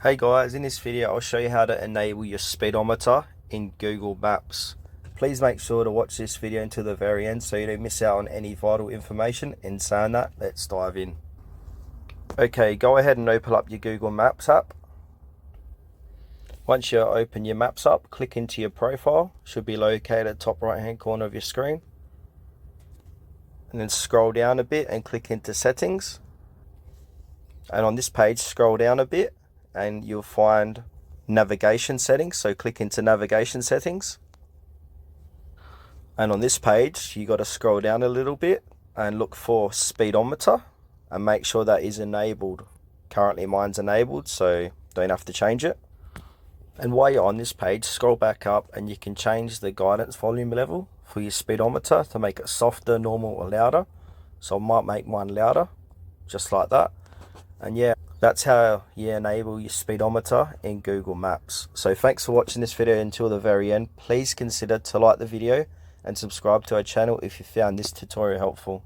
Hey guys, in this video I'll show you how to enable your speedometer in Google Maps. Please make sure to watch this video until the very end so you don't miss out on any vital information. In saying that, let's dive in. Okay, go ahead and open up your Google Maps app. Once you open your Maps up, click into your profile. Should be located at the top right hand corner of your screen. And then scroll down a bit and click into settings. And on this page, scroll down a bit and you'll find navigation settings. So click into navigation settings. And on this page, you got to scroll down a little bit and look for speedometer and make sure that is enabled. Currently mine's enabled, so don't have to change it. And while you're on this page, scroll back up and you can change the guidance volume level for your speedometer to make it softer, normal, or louder. So I might make mine louder, just like that. And yeah, that's how you enable your speedometer in Google Maps. So thanks for watching this video until the very end. Please consider to like the video and subscribe to our channel if you found this tutorial helpful.